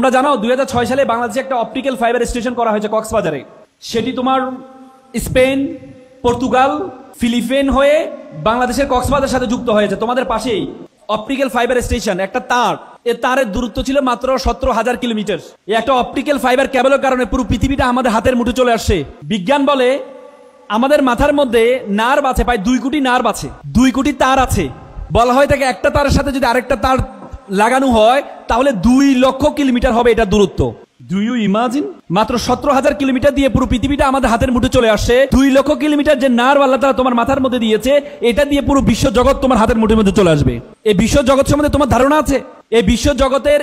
তোমরা জানো 2006 সালে বাংলাদেশে একটা অপটিক্যাল ফাইবার স্টেশন করা হয়েছে কক্সবাজারে। সেটি তোমার স্পেন, পর্তুগাল, ফিলিপাইন হয়ে বাংলাদেশের কক্সবাজারের সাথে যুক্ত হয়েছে। তোমাদের পাশেই অপটিক্যাল ফাইবার স্টেশন, একটা তার, এ তারের দূরত্ব ছিল মাত্র 17,000 কিলোমিটার। এই একটা অপটিক্যাল ফাইবার কেবলের কারণে পুরো পৃথিবীটা আমাদের হাতের মুঠো চলে আসছে। বিজ্ঞান বলে আমাদের মাথার মধ্যে নার্ভ আছে, প্রায় 2 কোটি নার্ভ আছে, 2 কোটি তার আছে। বলা হয় থাকে একটা তারের সাথে যদি আরেকটা তার লাগানো হয় তাহলে 2 লক্ষ কিলোমিটার হবে এটা দূরত্ব। Do you imagine? মাত্র 17,000 কিলোমিটার দিয়ে পুরো পৃথিবীটা আমাদের হাতের মুঠে চলে আসছে। 2 লক্ষ কিলোমিটার যে নার্ভ আল্লাহ তাআলা তোমার মাথার মধ্যে দিয়েছে, এটা দিয়ে পুরো বিশ্ব জগৎ তোমার হাতের মুঠের মধ্যে চলে আসবে। এই বিশ্ব জগৎ সম্বন্ধে তোমার ধারণা আছে? এই বিশ্ব জগতের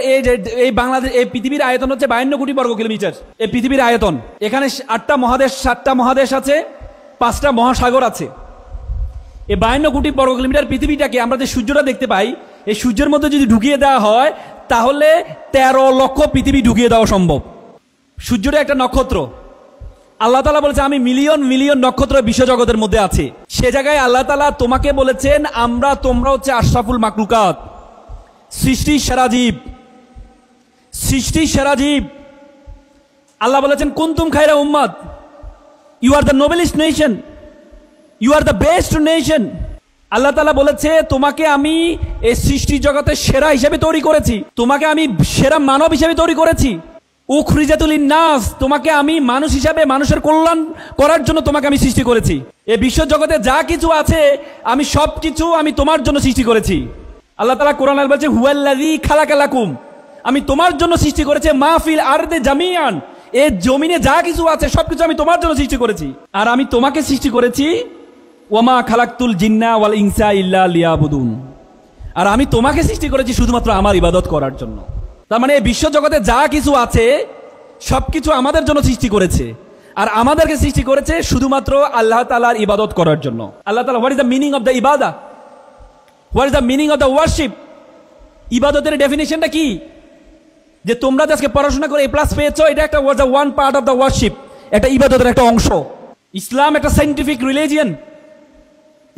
এই বাংলাদেশ, এই পৃথিবীর আয়তন হচ্ছে 52 কোটি বর্গ কিলোমিটার। এই পৃথিবীর আয়তন, এখানে 8টা মহাদেশ, 7টা মহাদেশ আছে, 5টা মহাসাগর আছে। এই 52 কোটি বর্গ কিলোমিটার পৃথিবীটাকে আমরা যে সূর্যটা দেখতে পাই, এই সূর্যের মধ্যে যদি ঢুকিয়ে দেওয়া হয় তাহলে 13 লক্ষ পৃথিবী ঢুকিয়ে দেওয়া সম্ভব। সূর্যটা একটা নক্ষত্র। আল্লাহ তাআলা বলেছে আমি মিলিয়ন মিলিয়ন নক্ষত্র বিশ্বজগতের মধ্যে আছে। সে জায়গায় আল্লাহ তাআলা তোমাকে বলেছেন তোমরা হচ্ছে আশরাফুল মাকলুকাত, সৃষ্টির সেরা জীব, সৃষ্টির সেরা জীব। আল্লাহ বলেছেন কুনতুম খায়রা উম্মাত, you are the noblest nation, you are the best nation. Allah তাআলা বলেছে তোমাকে আমি এই সৃষ্টি জগতের সেরা হিসেবে তৈরি করেছি, তোমাকে আমি সেরা মানব হিসেবে তৈরি করেছি। উখরিজাতুল লিন্নাস, তোমাকে আমি মানুষ হিসাবে মানুষের কল্যাণ করার জন্য তোমাকে আমি সৃষ্টি করেছি। এই বিশ্ব জগতে যা কিছু আছে আমি সব কিছু আমি তোমার জন্য সৃষ্টি করেছি। আল্লাহ তাআলা কোরআনে বলছে হুয়াল্লাযী খালাকালাকুম, আমি তোমার জন্য সৃষ্টি করেছি মাহফিল আরদে জামিয়ান, এই জমিনে যা কিছু আছে সবকিছু আমি তোমার জন্য সৃষ্টি করেছি। আর আমি তোমাকে সৃষ্টি করেছি ওয়ামা খালাকতুল জিন্না ওয়াল ইনসা ইল্লা লিয়াবুদুন, আর আমি তোমাকে সৃষ্টি করেছি শুধুমাত্র আমার ইবাদত করার জন্য। তার মানে এই বিশ্ব জগতে যা কিছু আছে সবকিছু আমাদের জন্য সৃষ্টি করেছে, আর আমাদেরকে সৃষ্টি করেছে শুধুমাত্র আল্লাহ তাআলার ইবাদত করার জন্য। আল্লাহ তাআলা, what is the meaning of the ইবাদা, what is the meaning of the worship? ইবাদতের ডেফিনেশনটা কি? যে তোমরা আজকে পড়াশোনা করে A+ পেয়েছো, এটা একটা was one part of the warship, একটা ইবাদতের একটা অংশ। ইসলাম একটা সাইন্টিফিক রিলিজিয়ন।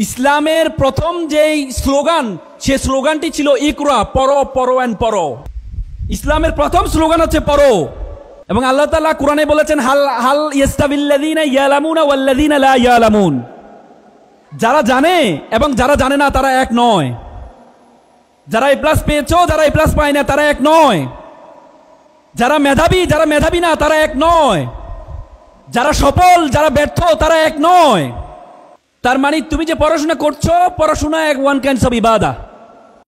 ইসলামের প্রথম যেই স্লোগান, সে স্লোগানটি ছিল ইকরা, পড়ো পড়ো এন্ড পড়ো। ইসলামের প্রথম স্লোগান হচ্ছে পড়ো। এবং আল্লাহ তাআলা কোরআনে বলেছেন হাল ইয়াস্তাবিল্লাযীনা ইয়ালামুনা ওয়াল্লাযীনা লা ইয়ালামুন, যারা জানে এবং যারা জানে না তারা এক নয়। যারা A+ পেয়েছো, যারা A+ পায় না তারা এক নয়। যারা মেধাবী, যারা মেধাবী না তারা এক নয়। যারা সফল, যারা ব্যর্থ তারা এক নয়। তার মানে তুমি যে পড়াশোনা করছো, পড়াশোনা ওয়ান কাইন্ডস অফ ইবাদা।